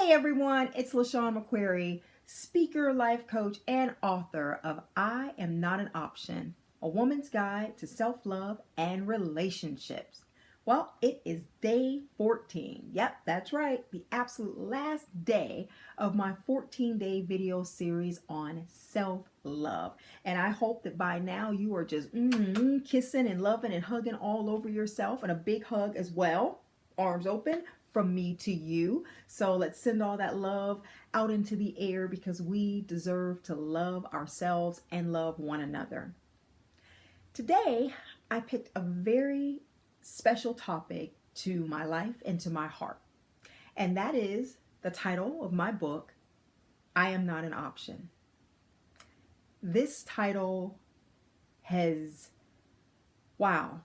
Hey everyone, it's LaShawn McCrary, speaker, life coach, and author of I Am Not an Option, a woman's guide to self-love and relationships. Well, it is day 14. Yep, that's right, the absolute last day of my 14-day video series on self-love. And I hope that by now you are just kissing and loving and hugging all over yourself, and a big hug as well, arms open, from me to you. So let's send all that love out into the air because we deserve to love ourselves and love one another. Today, I picked a very special topic to my life and to my heart. And that is the title of my book, I Am Not an Option. This title has, wow,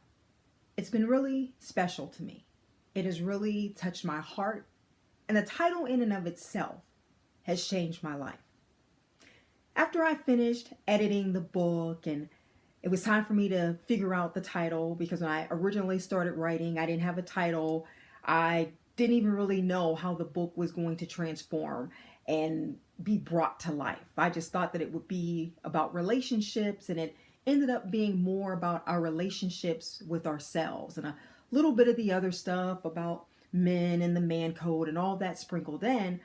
it's been really special to me. It has really touched my heart, and the title in and of itself has changed my life. After I finished editing the book and it was time for me to figure out the title, because when I originally started writing, I didn't have a title. I didn't even really know how the book was going to transform and be brought to life. I just thought that it would be about relationships, and it ended up being more about our relationships with ourselves and a little bit of the other stuff about men and the man code and all that sprinkled in.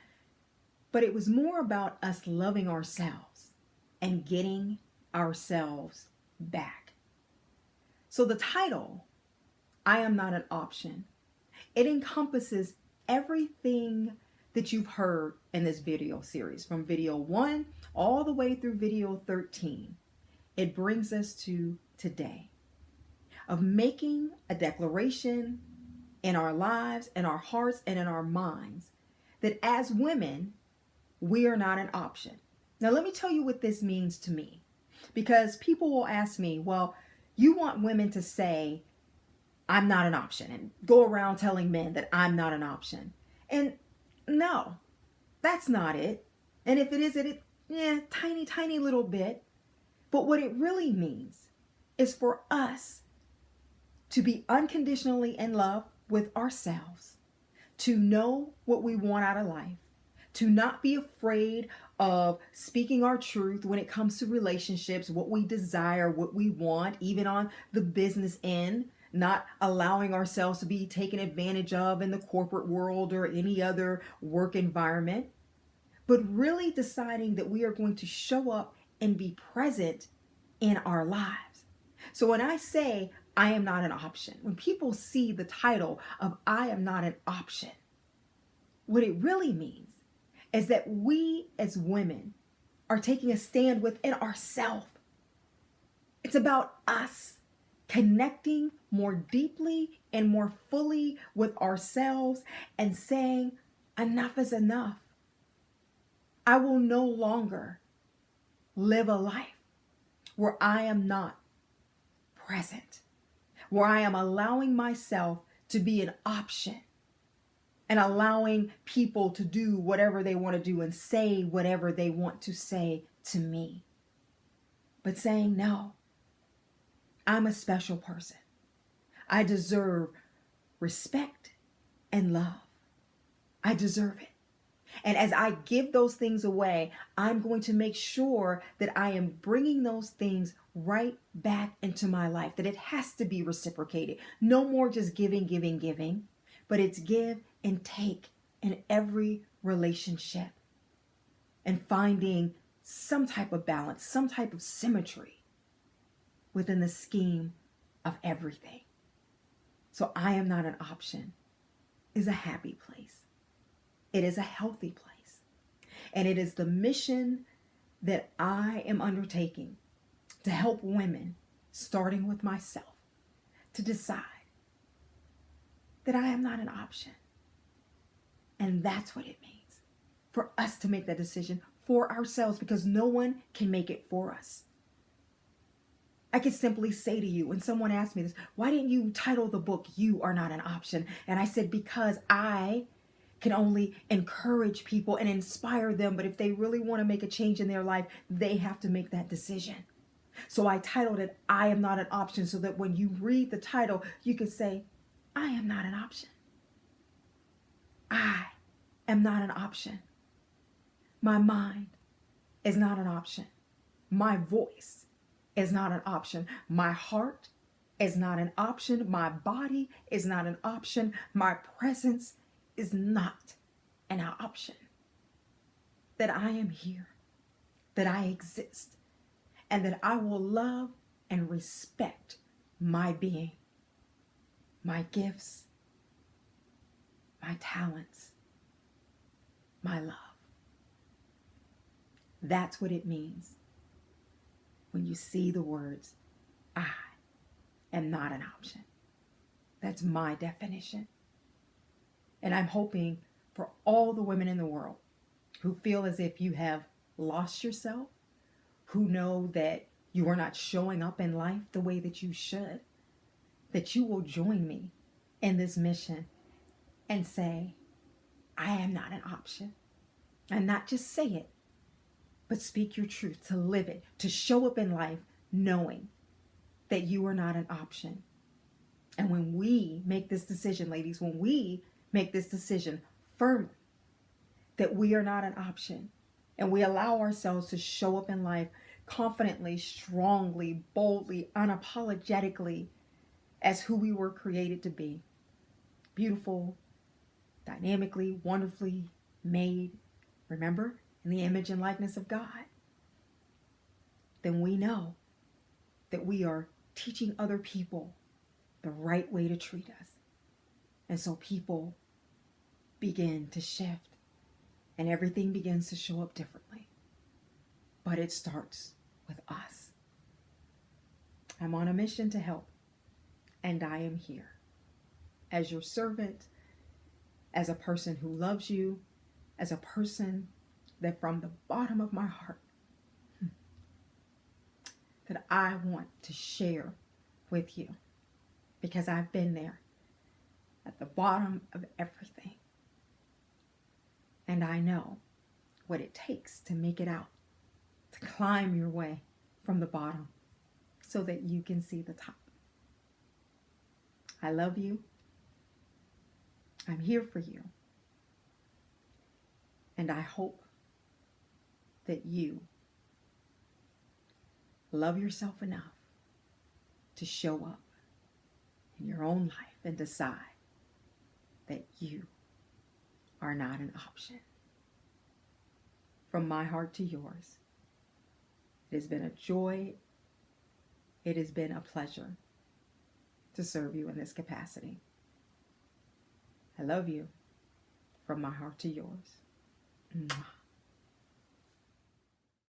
But it was more about us loving ourselves and getting ourselves back. So the title, I Am Not an Option, it encompasses everything that you've heard in this video series, from video 1 all the way through video 13. It brings us to today, of making a declaration in our lives, in our hearts, and in our minds that as women, we are not an option. Now, let me tell you what this means to me, because people will ask me, well, you want women to say, I'm not an option, and go around telling men that I'm not an option. And no, that's not it. And if it is, tiny little bit. But what it really means is for us to be unconditionally in love with ourselves, to know what we want out of life, to not be afraid of speaking our truth when it comes to relationships, what we desire, what we want, even on the business end, not allowing ourselves to be taken advantage of in the corporate world or any other work environment, but really deciding that we are going to show up and be present in our lives. So when I say I am not an option, when people see the title of I Am Not an Option, what it really means is that we as women are taking a stand within ourselves. It's about us connecting more deeply and more fully with ourselves and saying, enough is enough. I will no longer live a life where I am not present, where I am allowing myself to be an option and allowing people to do whatever they want to do and say whatever they want to say to me. But saying, no, I'm a special person. I deserve respect and love. I deserve it. And as I give those things away, I'm going to make sure that I am bringing those things right back into my life, that it has to be reciprocated. No more just giving, but it's give and take in every relationship, and finding some type of balance, some type of symmetry within the scheme of everything. So I Am Not an Option is a happy place. It is a healthy place. And it is the mission that I am undertaking to help women, starting with myself, to decide that I am not an option. And that's what it means, for us to make that decision for ourselves, because no one can make it for us. I could simply say to you, when someone asked me this, why didn't you title the book, You Are Not an Option? And I said, because I can only encourage people and inspire them, but if they really want to make a change in their life, they have to make that decision. So I titled it, I Am Not an Option, so that when you read the title, you can say, I am not an option. I am not an option. My mind is not an option. My voice is not an option. My heart is not an option. My body is not an option. My presence is not an option. That I am here, that I exist, and that I will love and respect my being, my gifts, my talents, my love. That's what it means when you see the words, I am not an option. That's my definition. And I'm hoping for all the women in the world who feel as if you have lost yourself, who know that you are not showing up in life the way that you should, that you will join me in this mission and say, I am not an option. And not just say it, but speak your truth, to live it, to show up in life knowing that you are not an option. And when we make this decision, ladies, when we make this decision firmly that we are not an option, and we allow ourselves to show up in life confidently, strongly, boldly, unapologetically as who we were created to be, beautiful, dynamically, wonderfully made, remember, in the image and likeness of God, then we know that we are teaching other people the right way to treat us. And so people begin to shift and everything begins to show up differently. But it starts with us. I'm on a mission to help, and I am here as your servant, as a person who loves you, as a person that from the bottom of my heart, that I want to share with you, because I've been there at the bottom of everything. And I know what it takes to make it out, to climb your way from the bottom so that you can see the top. I love you. I'm here for you. And I hope that you love yourself enough to show up in your own life and decide that you are not an option. From my heart to yours, it has been a joy. It has been a pleasure to serve you in this capacity. I love you from my heart to yours. Mwah.